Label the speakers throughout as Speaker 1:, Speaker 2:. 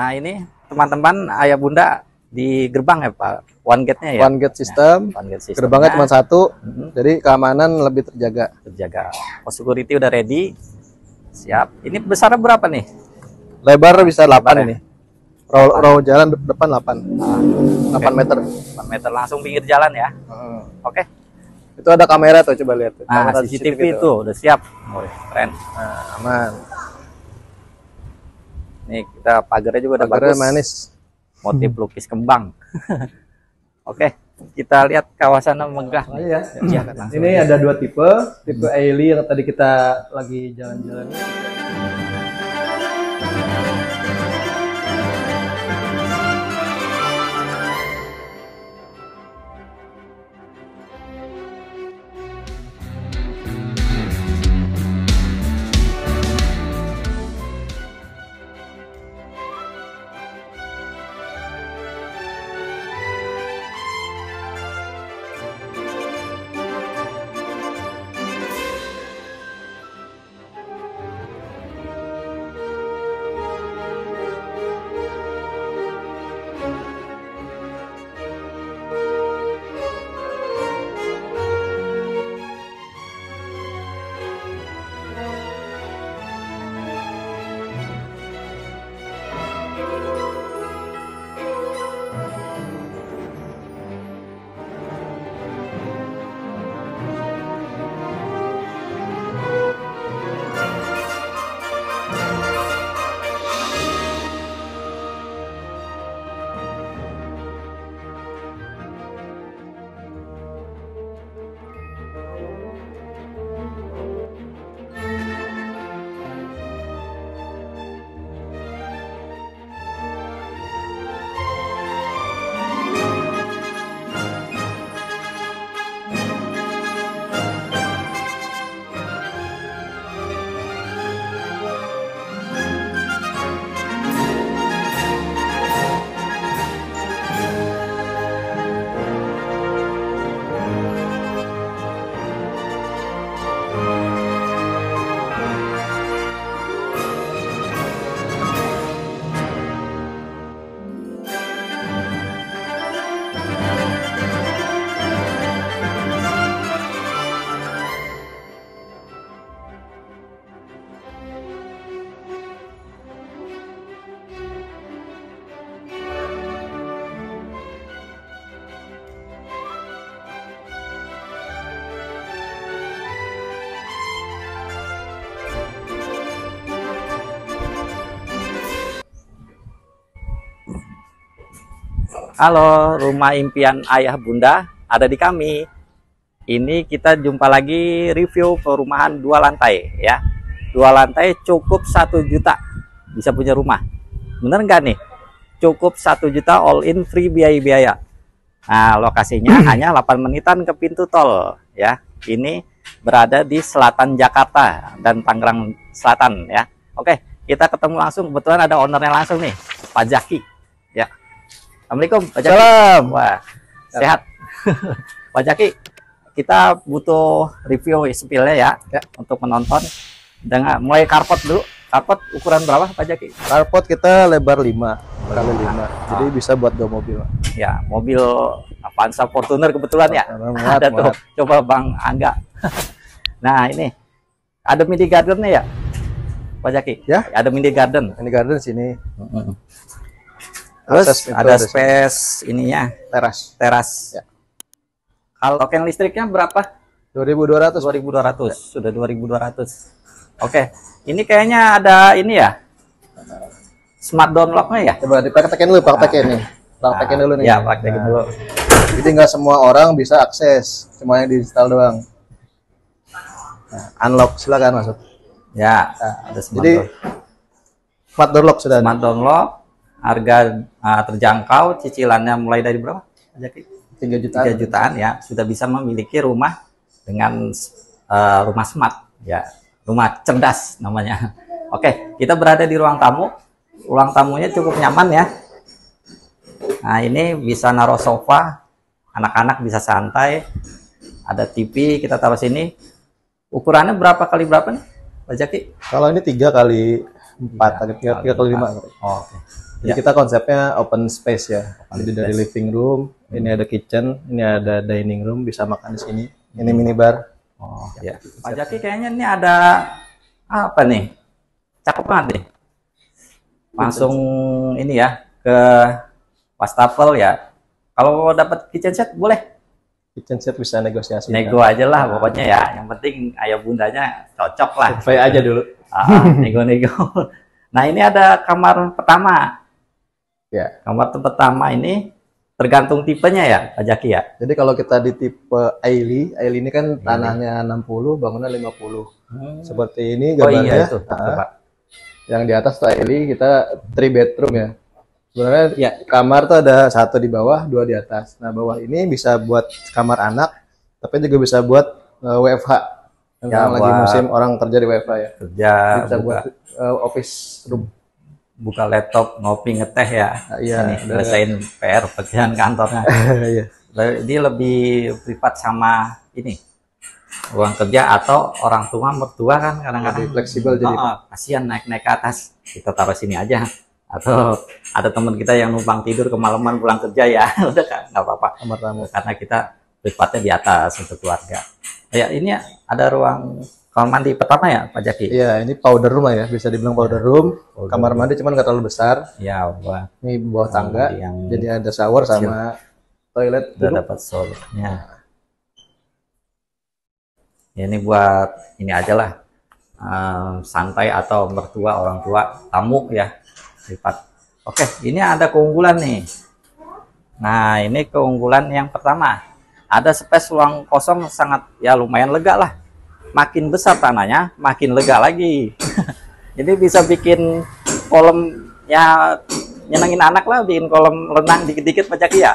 Speaker 1: Nah ini teman-teman ayah bunda di gerbang ya Pak, one gate-nya ya?
Speaker 2: One gate system,
Speaker 1: ya, one gate
Speaker 2: gerbangnya cuma satu, jadi keamanan lebih terjaga.
Speaker 1: Oh, security udah ready, siap. Ini besarnya berapa nih?
Speaker 2: Lebar bisa 8
Speaker 1: Lebar
Speaker 2: ini. Row jalan depan 8 meter.
Speaker 1: 8 meter langsung pinggir jalan ya. Oke.
Speaker 2: Itu ada kamera tuh, coba lihat tuh.
Speaker 1: Nah, CCTV itu udah siap. Oh, keren.
Speaker 2: Nah, aman.
Speaker 1: Nih kita pagarnya juga udah bagus.
Speaker 2: Manis.
Speaker 1: Motif lukis kembang. Oke, kita lihat kawasan megah.
Speaker 2: Ya.
Speaker 1: Ya,
Speaker 2: Ini ada dua tipe Ailey yang tadi kita lagi jalan-jalan.
Speaker 1: Halo, rumah impian ayah bunda ada di kami. Ini kita jumpa lagi review perumahan 2 lantai ya. 2 lantai cukup 1 juta bisa punya rumah. Bener nggak nih? Cukup 1 juta all in free biaya-biaya. Nah, lokasinya hanya 8 menitan ke pintu tol ya. Ini berada di selatan Jakarta dan Tangerang Selatan ya. Oke, kita ketemu langsung, kebetulan ada ownernya langsung nih, Pak Zaki ya. Assalamualaikum Pak Zaki.
Speaker 2: Salam.
Speaker 1: Wah, sehat. Pak Zaki, kita butuh review spillnya ya untuk menonton. Dengan mulai carport dulu. Carport ukuran berapa Pak Zaki?
Speaker 2: Carport kita lebar 5 kali 5. Jadi bisa buat 2 mobil.
Speaker 1: Ya, mobil Avanza Fortuner kebetulan ya.
Speaker 2: Muat,
Speaker 1: ada tuh. Coba Bang Angga. Nah, ini ada mini gardennya ya, Pak Zaki?
Speaker 2: Ya,
Speaker 1: ada mini garden.
Speaker 2: Mini garden sini.
Speaker 1: Terus ada space ininya, teras. Ya. Kalau token listriknya berapa?
Speaker 2: 2200.
Speaker 1: 2200. Sudah 2200. Oke. Ini kayaknya ada ini ya. Smart downlocknya ya?
Speaker 2: Coba dipraktekin dulu, praktekin nih. Praktekin dulu nih.
Speaker 1: Ya, praktekin dulu.
Speaker 2: Jadi nggak semua orang bisa akses, cuma yang diinstal doang. Nah, unlock, silakan masuk.
Speaker 1: Ya,
Speaker 2: nah,
Speaker 1: ada smart
Speaker 2: jadi smart downlock sudah.
Speaker 1: Smart downlock, harga terjangkau, cicilannya mulai dari berapa?
Speaker 2: 3 jutaan.
Speaker 1: 3 jutaan ya, sudah bisa memiliki rumah dengan rumah smart ya, rumah cerdas namanya. Oke, kita berada di ruang tamu. Ruang tamunya cukup nyaman ya. Nah, ini bisa naruh sofa, anak-anak bisa santai. Ada TV kita taruh sini. Ukurannya berapa kali berapa nih, Pak Zaki?
Speaker 2: Kalau ini 3 kali 4 atau 3 kali 5.
Speaker 1: Oh, oke.
Speaker 2: Jadi
Speaker 1: Ya.
Speaker 2: kita konsepnya open space ya.
Speaker 1: Open
Speaker 2: Jadi dari
Speaker 1: space.
Speaker 2: living room, ini ada kitchen, ini ada dining room, bisa makan di sini. Ini minibar.
Speaker 1: Oh, ya. Pak Jaki kayaknya ini ada apa nih? Cakep banget nih. Langsung ini ya ke wastafel ya. Kalau dapat kitchen set boleh
Speaker 2: Kitchen set bisa negosiasi.
Speaker 1: nego aja lah pokoknya ya. Yang penting ayah bundanya cocok lah.
Speaker 2: Survei aja dulu.
Speaker 1: Nego-nego. Nah ini ada kamar pertama.
Speaker 2: Ya.
Speaker 1: Kamar pertama ini tergantung tipenya ya Pak Jaki ya.
Speaker 2: Jadi kalau kita di tipe Aili ini kan tanahnya 60, bangunan 50. Seperti ini
Speaker 1: Oh
Speaker 2: gambarnya.
Speaker 1: iya itu. Pak.
Speaker 2: Yang di atas tuh Aili kita 3 bedroom ya. Sebenarnya
Speaker 1: Ya.
Speaker 2: kamar tuh ada 1 di bawah, 2 di atas. Nah bawah ini bisa buat kamar anak, tapi juga bisa buat WFH. Yang
Speaker 1: Ya,
Speaker 2: sekarang lagi
Speaker 1: buat
Speaker 2: musim orang kerja di WFH ya.
Speaker 1: Kerja
Speaker 2: Jadi bisa
Speaker 1: buka,
Speaker 2: buat office room.
Speaker 1: buka laptop ngopi ngeteh ya.
Speaker 2: Iya,
Speaker 1: Ini
Speaker 2: udah.
Speaker 1: selesaiin PR pekerjaan kantornya.
Speaker 2: Iya.
Speaker 1: Dia lebih privat sama ini ruang kerja atau orang tua mertua kan kadang-kadang
Speaker 2: Lebih fleksibel jadi.
Speaker 1: kasihan naik-naik ke atas, kita taruh sini aja. Atau ada teman kita yang numpang tidur kemalaman pulang kerja ya udah kan nggak apa-apa
Speaker 2: Kamar tamu.
Speaker 1: karena kita privatnya di atas untuk keluarga. Ya ini ada ruang kamar mandi pertama ya Pak Jaki.
Speaker 2: Iya, ini powder room ya, bisa dibilang powder room. Kamar mandi cuman nggak terlalu besar.
Speaker 1: Ya buat
Speaker 2: Ini bawah tangga,
Speaker 1: mandi yang
Speaker 2: jadi ada shower sama toilet.
Speaker 1: udah dapat solnya. Ya, ini buat ini aja lah santai atau mertua orang tua tamu ya privat. Oke, ini ada keunggulan nih. Nah ini keunggulan yang pertama, ada space ruang kosong sangat ya lumayan lega lah. Makin besar tanahnya makin lega lagi. Jadi bisa bikin kolam ya nyenengin anak lah, bikin kolam renang dikit-dikit Pak Jaki ya.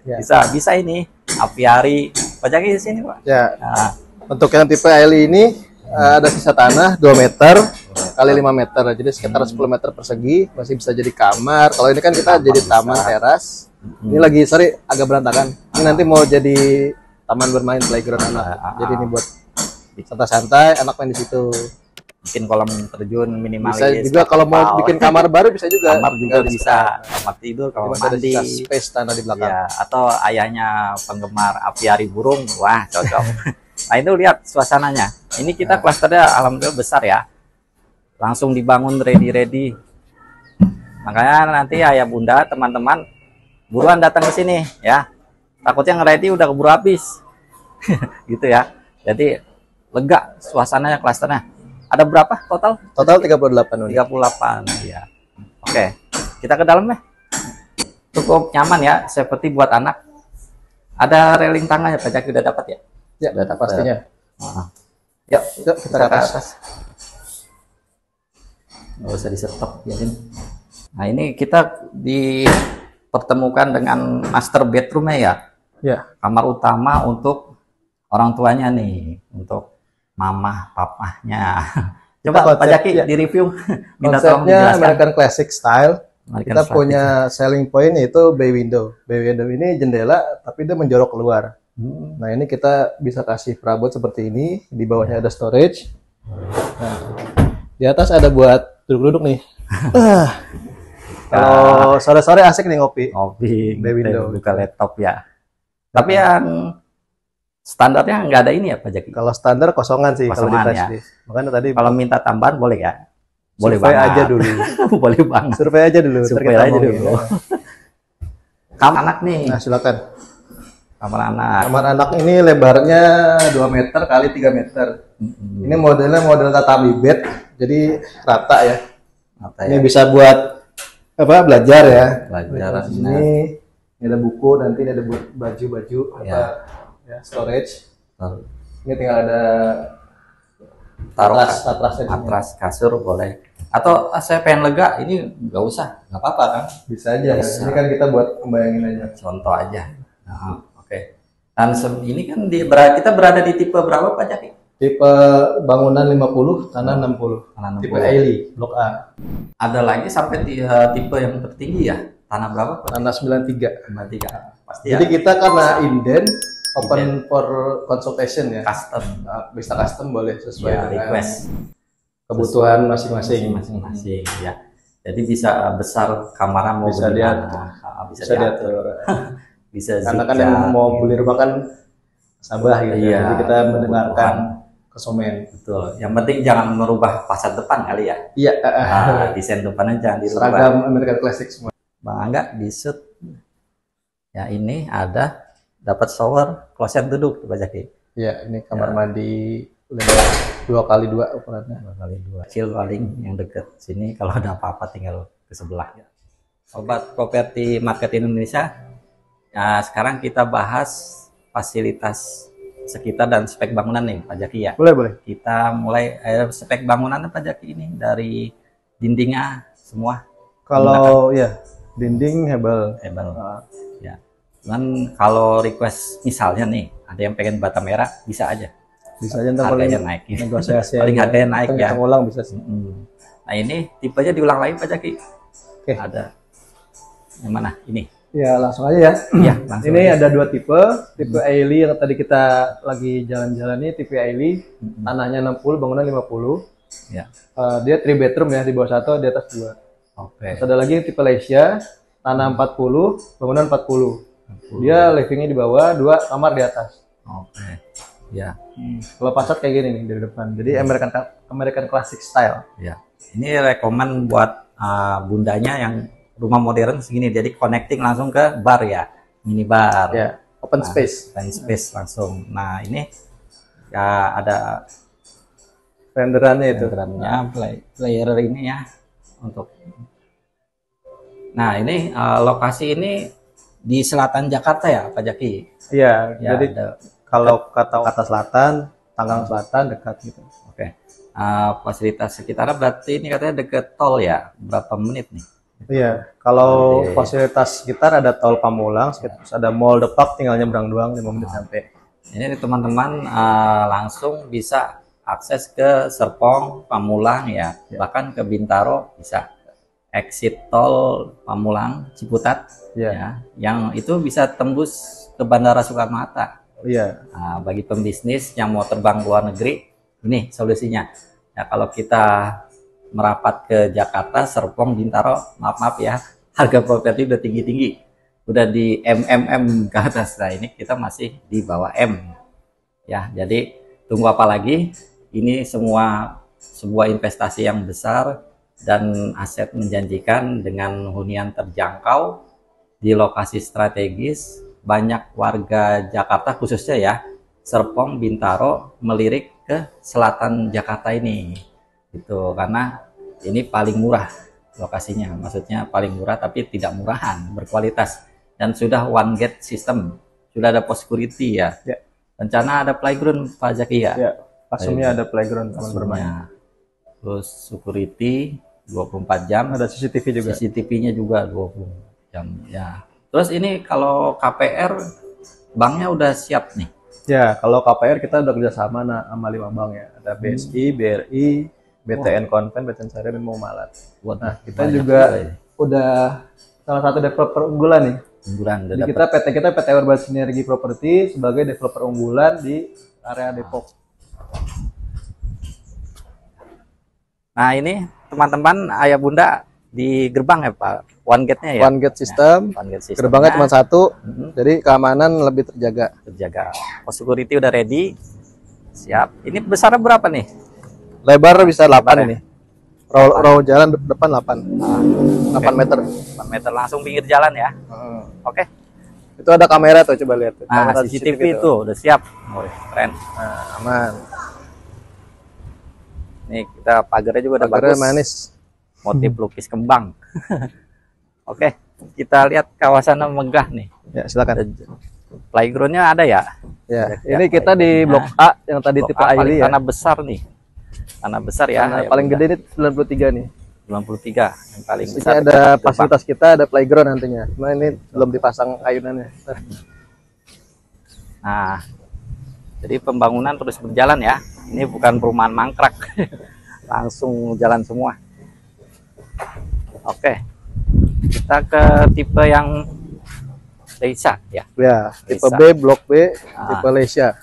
Speaker 2: Ya.
Speaker 1: bisa ini apiari Pak Jaki di sini Pak.
Speaker 2: Ya,
Speaker 1: Nah,
Speaker 2: untuk yang tipe Aili ini ada sisa tanah 2 meter kali 5 meter, jadi sekitar 10 meter persegi, masih bisa jadi kamar. Kalau ini kan kita jadi taman teras. Ini lagi agak berantakan. Ini nanti mau jadi taman bermain playground anak. Jadi ini buat santai-santai, anak main di situ.
Speaker 1: bikin kolam terjun minimalis.
Speaker 2: Bisa juga kalau mau bikin kamar baru bisa juga.
Speaker 1: kamar juga
Speaker 2: Tinggal
Speaker 1: bisa, kamar tidur, kamar
Speaker 2: Masih ada
Speaker 1: mandi.
Speaker 2: sisa space tanah di belakang.
Speaker 1: Ya, atau ayahnya penggemar apiari burung, wah cocok. Nah itu lihat suasananya. Ini kita klasternya alhamdulillah besar ya. Langsung dibangun ready. Makanya nanti ayah bunda teman-teman buruan datang ke sini ya. Takutnya nge-ready udah keburu habis. Gitu ya. Jadi lega suasananya klasternya. Ada berapa total?
Speaker 2: Total 38 unit.
Speaker 1: 38 ya. Oke, kita ke dalam ya. Cukup nyaman ya, seperti buat anak. Ada railing tangannya, Pak Jaki udah dapat ya?
Speaker 2: Ya,
Speaker 1: Udah dapat.
Speaker 2: pastinya.
Speaker 1: Yuk,
Speaker 2: Yuk, kita ke atas.
Speaker 1: Nggak usah disetop, biarin. Nah ini kita dipertemukan dengan master bedroomnya ya.
Speaker 2: Ya,
Speaker 1: Kamar utama untuk orang tuanya nih, untuk mama, papahnya. Coba Pak Jaki
Speaker 2: ya.
Speaker 1: di review, minta tolong
Speaker 2: konsepnya
Speaker 1: dijelaskan.
Speaker 2: American Classic Style.
Speaker 1: American
Speaker 2: Kita
Speaker 1: Classic.
Speaker 2: punya selling point yaitu bay window. Bay window ini jendela tapi dia menjorok keluar. Nah ini kita bisa kasih perabot seperti ini. Di bawahnya ada storage. Nah, di atas ada buat duduk-duduk nih. Kalau sore-sore asik nih ngopi.
Speaker 1: Ngopi,
Speaker 2: Bay window.
Speaker 1: buka laptop ya. Tapi yang standarnya nggak ada ini ya Pak Jaki.
Speaker 2: Kalau standar kosongan sih kalau di
Speaker 1: Kosongan,
Speaker 2: flash
Speaker 1: ya.
Speaker 2: disk. Makanya tadi
Speaker 1: Kalau minta tambahan boleh ya? Boleh
Speaker 2: survei
Speaker 1: banget.
Speaker 2: aja dulu.
Speaker 1: Boleh banget.
Speaker 2: Survei aja dulu. ntar
Speaker 1: Survei
Speaker 2: kita
Speaker 1: aja
Speaker 2: omongin.
Speaker 1: dulu. Kamar anak nih.
Speaker 2: Nah silakan.
Speaker 1: Kamar anak.
Speaker 2: Kamar anak ini lebarnya 2 meter kali 3 meter. Ini modelnya model tatami bed, jadi rata ya.
Speaker 1: Apa
Speaker 2: Ini
Speaker 1: ya?
Speaker 2: bisa buat apa? Belajar ya.
Speaker 1: Belajar.
Speaker 2: Di sini ini ada buku, nanti ini ada buat baju-baju apa ya, storage. Ini tinggal ada
Speaker 1: Taruh
Speaker 2: atrasnya di sini.
Speaker 1: matras, kasur boleh. Atau saya pengen lega, ini nggak usah, nggak apa-apa kan?
Speaker 2: Bisa aja.
Speaker 1: Bisa.
Speaker 2: Ini kan kita buat membayangin aja.
Speaker 1: Contoh aja. Nah, oke. Dan ini kan kita berada di tipe berapa Pak Jaki?
Speaker 2: Tipe bangunan 50, tanah 60.
Speaker 1: Tanah 60.
Speaker 2: Tipe Aili, blok A.
Speaker 1: Ada lagi sampai tipe yang tertinggi ya? Tanah berapa Pak?
Speaker 2: Tanah 93.
Speaker 1: 93. Pasti
Speaker 2: Jadi
Speaker 1: ya.
Speaker 2: kita karena inden open for consultation ya.
Speaker 1: Custom.
Speaker 2: Nah, bisa custom boleh sesuai
Speaker 1: Ya,
Speaker 2: dengan
Speaker 1: request.
Speaker 2: kebutuhan masing-masing.
Speaker 1: Masing-masing ya. Jadi bisa besar kamarnya mau
Speaker 2: Bisa
Speaker 1: bagaimana.
Speaker 2: bisa diatur.
Speaker 1: Bisa
Speaker 2: Karena kan
Speaker 1: zigzag.
Speaker 2: yang mau beli rumah kan sabah gitu.
Speaker 1: Iya,
Speaker 2: Jadi kita mendengarkan konsumen.
Speaker 1: betul. Yang penting jangan merubah fasad depan kali ya.
Speaker 2: Iya.
Speaker 1: Desain depannya jangan dirubah.
Speaker 2: Seragam American Classic semua.
Speaker 1: Bang Angga di shoot. Ya ini ada dapat shower, kloset duduk Pak Jaki.
Speaker 2: Iya, ini kamar mandi lebar 2x2 ukurannya.
Speaker 1: 2x2. Kecil paling yang deket sini, kalau ada apa-apa tinggal ke sebelah. Sobat Properti Market Indonesia, ya, sekarang kita bahas fasilitas sekitar dan spek bangunan nih Pak Jaki ya.
Speaker 2: Boleh.
Speaker 1: Kita mulai spek bangunan Pak Jaki ini dari dindingnya semua.
Speaker 2: Kalau ya dinding hebel.
Speaker 1: Ya. Cuman kalau request misalnya nih ada yang pengen bata merah bisa aja.
Speaker 2: Bisa aja ntar paling
Speaker 1: Harganya naik.
Speaker 2: negosiasi.
Speaker 1: Paling harganya naik ya.
Speaker 2: Kita ulang bisa sih.
Speaker 1: Nah ini tipenya diulang lagi Pak Jaki.
Speaker 2: Oke.
Speaker 1: Ada yang mana? Ini.
Speaker 2: Ya langsung aja ya.
Speaker 1: Iya, langsung
Speaker 2: Ini
Speaker 1: aja.
Speaker 2: ada dua tipe. Tipe Ailey yang tadi kita lagi jalan-jalan ini tipe Ailey. Tanahnya 60, bangunan 50.
Speaker 1: Ya.
Speaker 2: Dia 3 bedroom ya, di bawah 1, di atas 2.
Speaker 1: Oke.
Speaker 2: Terus ada lagi tipe Lesia, tanah 40, bangunan 40. Dia livingnya di bawah, 2 kamar di atas.
Speaker 1: Oke. Ya.
Speaker 2: Kalau fasad kayak gini nih dari depan. Jadi American Classic style.
Speaker 1: Ya. Ini rekomen buat bundanya yang rumah modern segini. Jadi connecting langsung ke bar ya, minibar.
Speaker 2: Ya, open space.
Speaker 1: Open space langsung. Nah ini ya ada
Speaker 2: Renderannya itu.
Speaker 1: renderannya, player ini ya untuk. Nah ini lokasi ini di selatan Jakarta ya Pak Jaki.
Speaker 2: Iya,
Speaker 1: Ya,
Speaker 2: jadi kalau kata selatan, Tangerang Selatan dekat gitu.
Speaker 1: Oke. Fasilitas sekitarnya berarti ini katanya deket tol ya. Berapa menit nih?
Speaker 2: Iya, kalau
Speaker 1: Oke.
Speaker 2: fasilitas sekitar ada tol Pamulang, terus ada Mall Depak, tinggal nyebrang doang 5 menit sampai.
Speaker 1: Ini teman-teman langsung bisa akses ke Serpong, Pamulang ya, bahkan ke Bintaro bisa. Exit tol Pamulang, Ciputat, ya, yang itu bisa tembus ke Bandara Soekarno-Hatta.
Speaker 2: Iya.
Speaker 1: Nah, bagi pembisnis yang mau terbang ke luar negeri, ini solusinya. Ya, kalau kita merapat ke Jakarta, Serpong, Bintaro, maaf ya, harga properti udah tinggi-tinggi, udah di MMM ke atas. Nah ini kita masih di bawah M. Ya, jadi tunggu apa lagi? Ini semua sebuah investasi yang besar dan aset menjanjikan dengan hunian terjangkau di lokasi strategis. Banyak warga Jakarta khususnya ya, Serpong, Bintaro melirik ke selatan Jakarta ini. Gitu, karena ini paling murah lokasinya, maksudnya paling murah tapi tidak murahan, berkualitas dan sudah one gate system, sudah ada post security ya. Rencana ada playground Pak Zaki ya.
Speaker 2: Ya, pasumnya ada playground taman bermain.
Speaker 1: Terus security 24 jam,
Speaker 2: ada CCTV juga.
Speaker 1: CCTV-nya juga 20 jam ya. Terus ini kalau KPR banknya udah siap nih.
Speaker 2: Ya, kalau KPR kita udah kerjasama sama 5 bank ya. Ada BSI, BRI, BTN Konven, BTN Syariah, dan Muamalat. Nah, kita juga udah salah satu developer unggulan nih. Jadi kita PT Urban Sinergi Property sebagai developer unggulan di area Depok.
Speaker 1: Nah ini teman-teman ayah bunda di gerbang ya Pak, one gate-nya ya.
Speaker 2: One gate system.
Speaker 1: Ya, one gate system.
Speaker 2: Gerbangnya cuma satu, jadi keamanan lebih terjaga.
Speaker 1: Post security udah ready, siap. Ini besarnya berapa nih?
Speaker 2: Lebar bisa 8 ini. Row jalan depan 8. 8 meter.
Speaker 1: 8 meter langsung pinggir jalan ya. Oke.
Speaker 2: Itu ada kamera tuh, coba lihat tuh.
Speaker 1: Nah, CCTV itu udah siap. Keren.
Speaker 2: Nah, aman.
Speaker 1: Nih kita pagarnya juga udah
Speaker 2: Pagarnya
Speaker 1: bagus.
Speaker 2: manis.
Speaker 1: Motif lukis kembang. Oke, kita lihat kawasan megah nih.
Speaker 2: Ya, silakan.
Speaker 1: Playgroundnya ada ya?
Speaker 2: Ya, ini kita di Blok A yang tadi tipe Ailey ya.
Speaker 1: Tanah besar nih. Tanah besar ya.
Speaker 2: Tanah paling gede ini 93 nih.
Speaker 1: 93 yang paling
Speaker 2: Ini
Speaker 1: besar.
Speaker 2: ada fasilitas kita, ada playground nantinya. Cuma ini belum dipasang ayunannya.
Speaker 1: Nah, jadi pembangunan terus berjalan ya. Ini bukan perumahan mangkrak. Langsung jalan semua. Oke. Kita ke tipe yang Lesia ya.
Speaker 2: Ya, tipe
Speaker 1: Lesia.
Speaker 2: B, Blok B, tipe Lesia.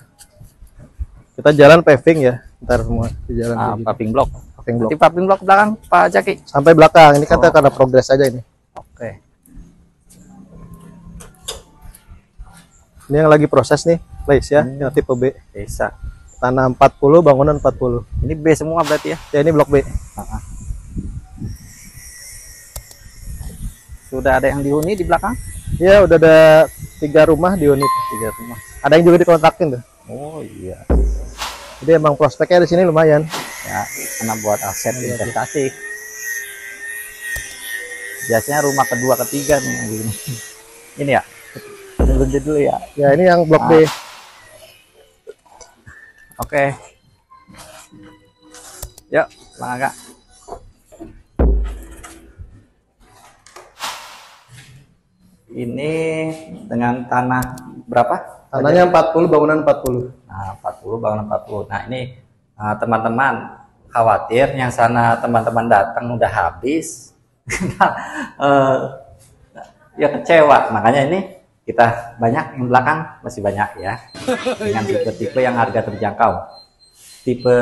Speaker 2: Kita jalan paving ya, ntar semua di jalan.
Speaker 1: Paving block.
Speaker 2: paving block.
Speaker 1: Nanti paving block belakang Pak Jaki.
Speaker 2: Sampai belakang. Ini kan karena progres aja ini.
Speaker 1: Oke.
Speaker 2: Ini yang lagi proses nih, place ya, yang tipe B.
Speaker 1: Bisa.
Speaker 2: Tanah 40, bangunan 40.
Speaker 1: Ini B semua berarti ya?
Speaker 2: Ya, ini blok B.
Speaker 1: Sudah ada yang dihuni di belakang?
Speaker 2: Ya, udah ada 3 rumah di unit.
Speaker 1: 3 rumah.
Speaker 2: Ada yang juga dikontrakin tuh.
Speaker 1: Oh iya.
Speaker 2: Jadi emang prospeknya di sini lumayan.
Speaker 1: Ya, karena buat aset investasi. Biasanya rumah kedua, ketiga nih yang gini. Ini ya. Tunggu dulu ya.
Speaker 2: Ya, ini yang blok B.
Speaker 1: Oke. Yuk, Bang Aga. Ini dengan tanah berapa?
Speaker 2: Tanahnya 40, bangunan 40.
Speaker 1: Nah, 40 bangunan 40. Nah, ini teman-teman khawatir yang sana teman-teman datang udah habis. Ya kecewa. Makanya ini kita banyak, yang belakang masih banyak ya. Dengan tipe-tipe yang harga terjangkau. Tipe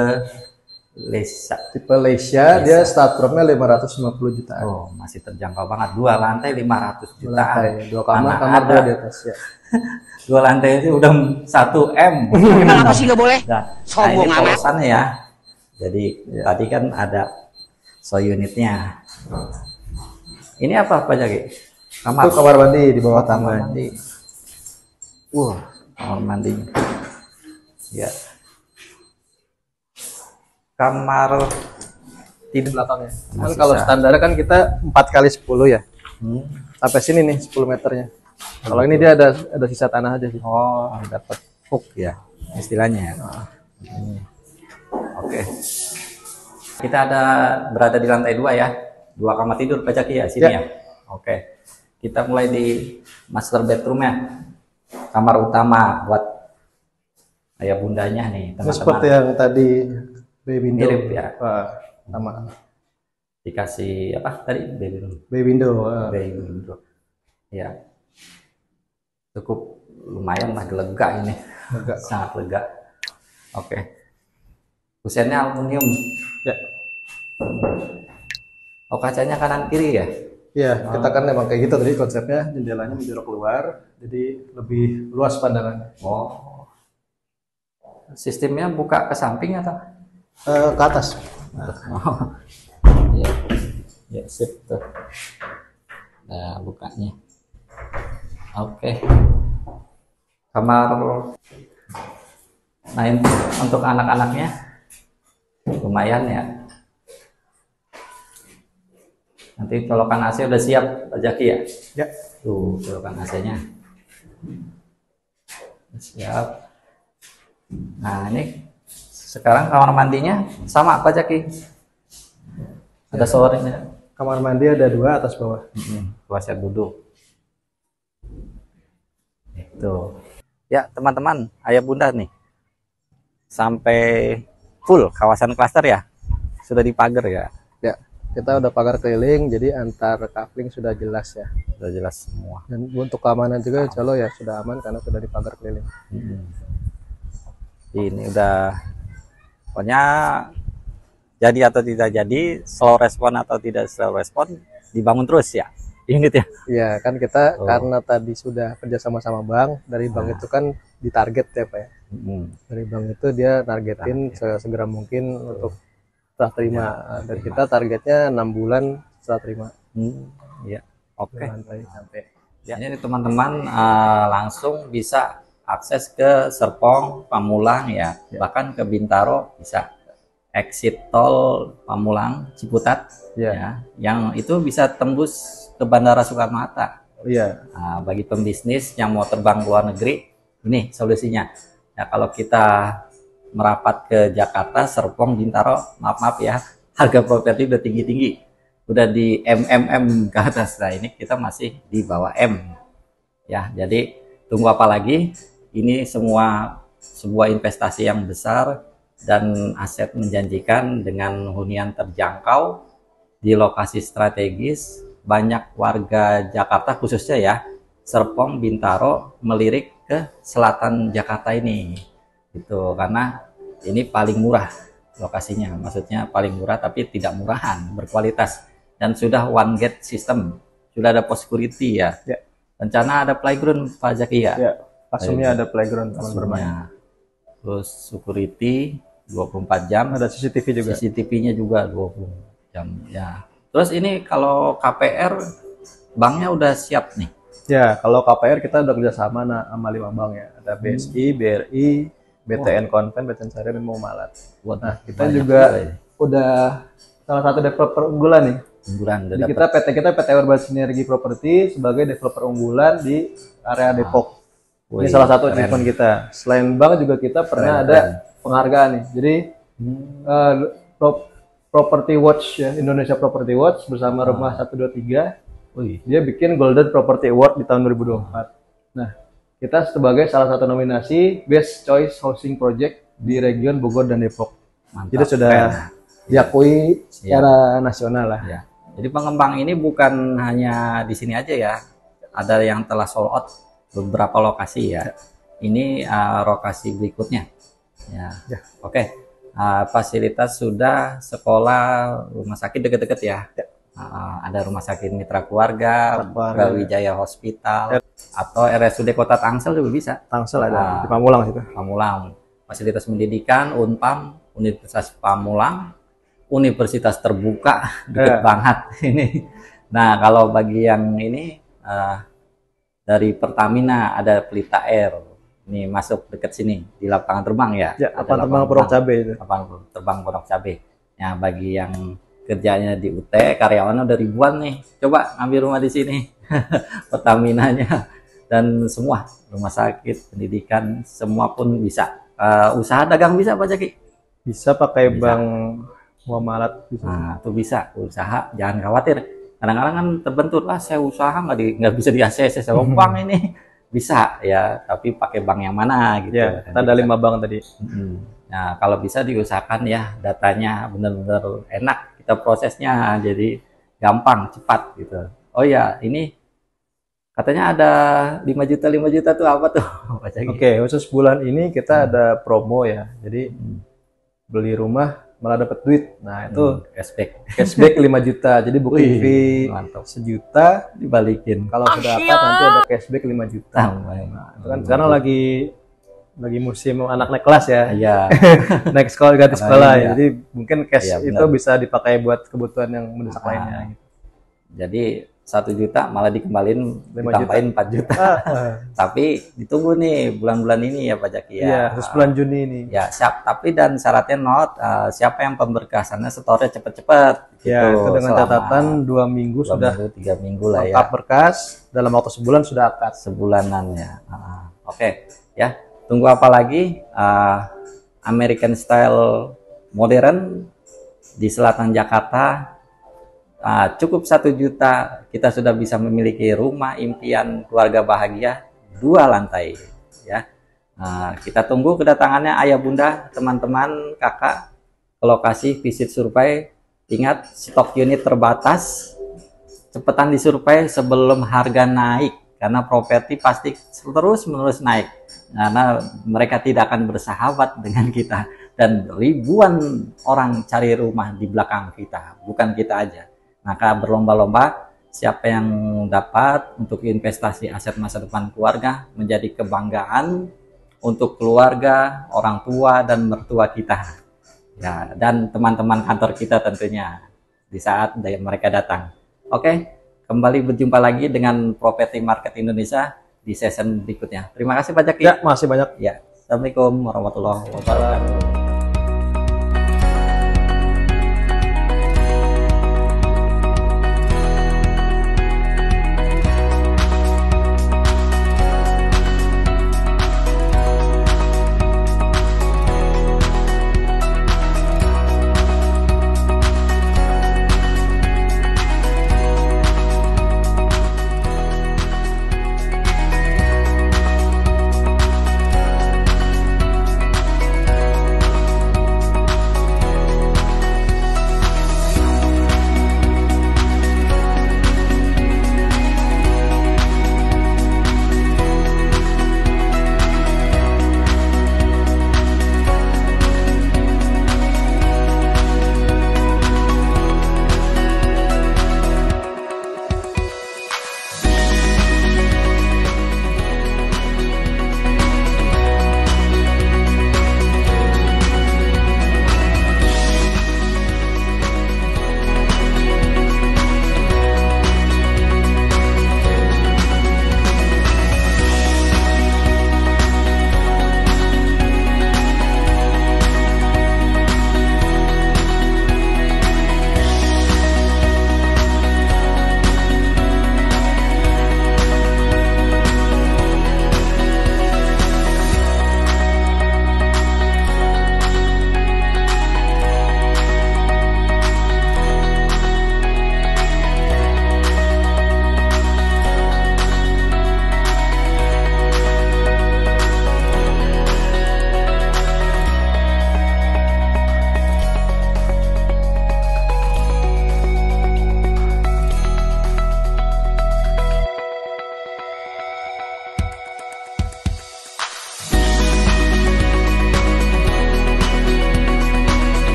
Speaker 1: Lesa.
Speaker 2: Tipe Lesia, dia start from-nya 550 jutaan.
Speaker 1: Oh, masih terjangkau banget. 2 lantai 500 jutaan.
Speaker 2: 2 kamar
Speaker 1: ada
Speaker 2: di atas ya.
Speaker 1: 2 lantai itu udah 1 M.
Speaker 3: Kenapa sih nggak boleh?
Speaker 1: Nah,
Speaker 3: Sombong
Speaker 1: ini
Speaker 3: amat.
Speaker 1: polosannya ya. Jadi tadi kan ada so unitnya. Ini apa Jaki? Kamar.
Speaker 2: Itu kamar mandi di bawah
Speaker 1: Kamar
Speaker 2: tangga.
Speaker 1: mandi. Wah, kamar mandi. Ya. Kamar tidur
Speaker 2: Belakangnya. Cuman
Speaker 1: Masih
Speaker 2: kalau
Speaker 1: sah.
Speaker 2: standar kan kita 4 kali 10 ya.
Speaker 1: Hmm.
Speaker 2: Sampai sini nih 10 meternya. Kalau ini dia ada sisa tanah aja sih.
Speaker 1: Oh, dapat hook ya istilahnya. Oke. Kita berada di lantai 2 ya. 2 kamar tidur Pak Jaki ya sini ya. Oke. Kita mulai di master bedroomnya. Kamar utama buat ayah bundanya nih,
Speaker 2: Ini seperti
Speaker 1: teman-teman.
Speaker 2: yang tadi bay window.
Speaker 1: Mirip ya.
Speaker 2: Wah, sama.
Speaker 1: Dikasih apa tadi? Baby room.
Speaker 2: Bay window.
Speaker 1: Baby room. Ya. Cukup lumayan lah, lega ini.
Speaker 2: Lega.
Speaker 1: Sangat lega. Oke. Kusennya aluminium.
Speaker 2: Ya.
Speaker 1: Oh, kacanya kanan kiri ya?
Speaker 2: Iya, kita kan emang kayak gitu tadi konsepnya, jendelanya menjorok keluar, jadi lebih luas pandangannya.
Speaker 1: Oh. Sistemnya buka ke samping atau?
Speaker 2: Ke atas.
Speaker 1: Oh. Ya. Ya, sip tuh. Nah, bukanya. Oke. Kamar. Nah, ini untuk anak-anaknya lumayan ya. Nanti colokan AC udah siap Pak Jaki ya?
Speaker 2: Ya.
Speaker 1: Tuh, colokan AC-nya. Siap. Nah, ini sekarang kamar mandinya sama Pak Jaki. Ada showernya.
Speaker 2: Kamar mandi ada 2 atas bawah.
Speaker 1: Kloset duduk. Itu. Ya, teman-teman, ayah bunda nih. Sampai full kawasan klaster ya. Sudah dipagar ya.
Speaker 2: Ya, kita udah pagar keliling, jadi antar coupling sudah jelas ya.
Speaker 1: Sudah jelas semua.
Speaker 2: Dan untuk keamanan juga insya Allah ya sudah aman karena sudah dipagar keliling.
Speaker 1: Ini udah pokoknya jadi atau tidak jadi, slow respon atau tidak slow respon, dibangun terus ya unit ya.
Speaker 2: Iya kan kita karena tadi sudah kerja sama bank, dari bank itu kan ditarget ya Pak ya. Dari bank itu dia targetin segera mungkin untuk serah terima. Dari kita targetnya 6 bulan serah terima.
Speaker 1: Ya, oke.
Speaker 2: Sampai.
Speaker 1: Ya, ini teman-teman langsung bisa akses ke Serpong, Pamulang ya, bahkan ke Bintaro bisa. Exit tol Pamulang, Ciputat, ya, yang itu bisa tembus ke Bandara Soekarno-Hatta.
Speaker 2: Iya.
Speaker 1: Nah, bagi pembisnis yang mau terbang ke luar negeri, ini solusinya. Ya, kalau kita merapat ke Jakarta, Serpong, Bintaro, maaf ya, harga properti udah tinggi-tinggi, udah di MMM ke atas. Nah, ini kita masih di bawah M. Ya, jadi tunggu apa lagi? Ini semua sebuah investasi yang besar dan aset menjanjikan dengan hunian terjangkau di lokasi strategis. Banyak warga Jakarta khususnya ya, Serpong, Bintaro melirik ke selatan Jakarta ini gitu, karena ini paling murah lokasinya, maksudnya paling murah tapi tidak murahan, berkualitas, dan sudah one gate system, sudah ada post security ya.
Speaker 2: Ya.
Speaker 1: Rencana ada playground Pak Zaki ya.
Speaker 2: Ya, pasumnya ada playground teman bermain.
Speaker 1: Terus security 24 jam,
Speaker 2: Ada CCTV juga.
Speaker 1: CCTV-nya juga 20 jam ya. Terus ini kalau KPR banknya udah siap nih.
Speaker 2: Ya, kalau KPR kita udah kerjasama sama 5 bank ya. Ada BSI, BRI, BTN Konven, BTN Syariah, dan Muamalat. Nah, kita juga udah salah satu developer unggulan nih. Jadi PT Urban Sinergi Property sebagai developer unggulan di area Depok. Ini salah satu achievement kita. Selain bank juga kita pernah ada penghargaan nih. Jadi Property Watch ya, Indonesia Property Watch bersama Rumah 123. Dia bikin Golden Property Award di tahun 2024. Nah, kita sebagai salah satu nominasi Best Choice Housing Project di region Bogor dan Depok. Mantap, jadi sudah diakui secara nasional lah.
Speaker 1: Ya. Jadi pengembang ini bukan hanya di sini aja ya. Ada yang telah sold out beberapa lokasi ya. Ini lokasi berikutnya. Ya. Oke. Fasilitas sudah, sekolah, rumah sakit deket-deket ya. Ada rumah sakit Mitra Keluarga, Brawijaya Hospital, atau RSUD Kota Tangsel juga bisa.
Speaker 2: Tangsel ada di Pamulang situ.
Speaker 1: Pamulang. Fasilitas pendidikan, Unpam, Universitas Pamulang, universitas terbuka, deket banget ini. Nah, kalau bagi yang ini dari Pertamina ada Pelita Air. Ini masuk dekat sini di lapangan terbang ya.
Speaker 2: Ya, lapangan terbang Pondok Cabe itu.
Speaker 1: Lapangan terbang Pondok Cabe. Nah, bagi yang kerjanya di UT, karyawannya udah ribuan nih. Coba ngambil rumah di sini. Pertaminanya dan semua rumah sakit, pendidikan, semua pun bisa. Usaha dagang bisa Pak Zaki?
Speaker 2: Bisa pakai bank Muamalat bisa.
Speaker 1: Nah, itu bisa. Usaha jangan khawatir. Kadang-kadang kan terbentur, saya usaha nggak bisa di ACC, saya bank ini. Bisa ya, tapi pakai bank yang mana gitu.
Speaker 2: Ya, ada 5 bank tadi.
Speaker 1: Nah, kalau bisa diusahakan ya datanya benar-benar enak, kita prosesnya jadi gampang, cepat gitu. Oh ya, ini katanya ada 5 juta tuh apa tuh?
Speaker 2: Oke, khusus bulan ini kita ada promo ya. Jadi beli rumah malah dapat duit. Nah, itu cashback 5 juta. Jadi booking fee 1 juta dibalikin. Kalau sudah dapat nanti ada cashback 5 juta. Nah, itu kan sekarang lagi musim anak naik kelas ya.
Speaker 1: Iya.
Speaker 2: Naik sekolah ganti sekolah ya. Jadi mungkin cash itu bisa dipakai buat kebutuhan yang mendesak lainnya.
Speaker 1: Jadi 1 juta malah dikembalin ditambahin 4 juta. Tapi ditunggu nih bulan-bulan ini ya Pak Zaki ya.
Speaker 2: Iya, terus bulan Juni ini.
Speaker 1: Ya, siap. Tapi dan syaratnya siapa yang pemberkasannya setornya cepet-cepet.
Speaker 2: Ya, itu dengan catatan 2 minggu sudah
Speaker 1: 3 minggu lah ya.
Speaker 2: Lengkap berkas, dalam waktu sebulan sudah akad.
Speaker 1: Sebulanan ya. Oke, ya. Tunggu apa lagi? American style modern di selatan Jakarta. Cukup 1 juta kita sudah bisa memiliki rumah impian keluarga bahagia 2 lantai ya. Kita tunggu kedatangannya ayah bunda, teman-teman, kakak ke lokasi visit survei. Ingat, stok unit terbatas, cepetan disurvei sebelum harga naik karena properti pasti terus menerus naik karena mereka tidak akan bersahabat dengan kita dan ribuan orang cari rumah di belakang kita, bukan kita aja. Maka berlomba-lomba siapa yang dapat untuk investasi aset masa depan keluarga menjadi kebanggaan untuk keluarga, orang tua dan mertua kita. Ya, dan teman-teman kantor kita tentunya di saat mereka datang. Oke, kembali berjumpa lagi dengan Property Market Indonesia di season berikutnya. Terima kasih Pak Zaki.
Speaker 2: Ya, masih banyak.
Speaker 1: Ya, Assalamualaikum warahmatullahi wabarakatuh.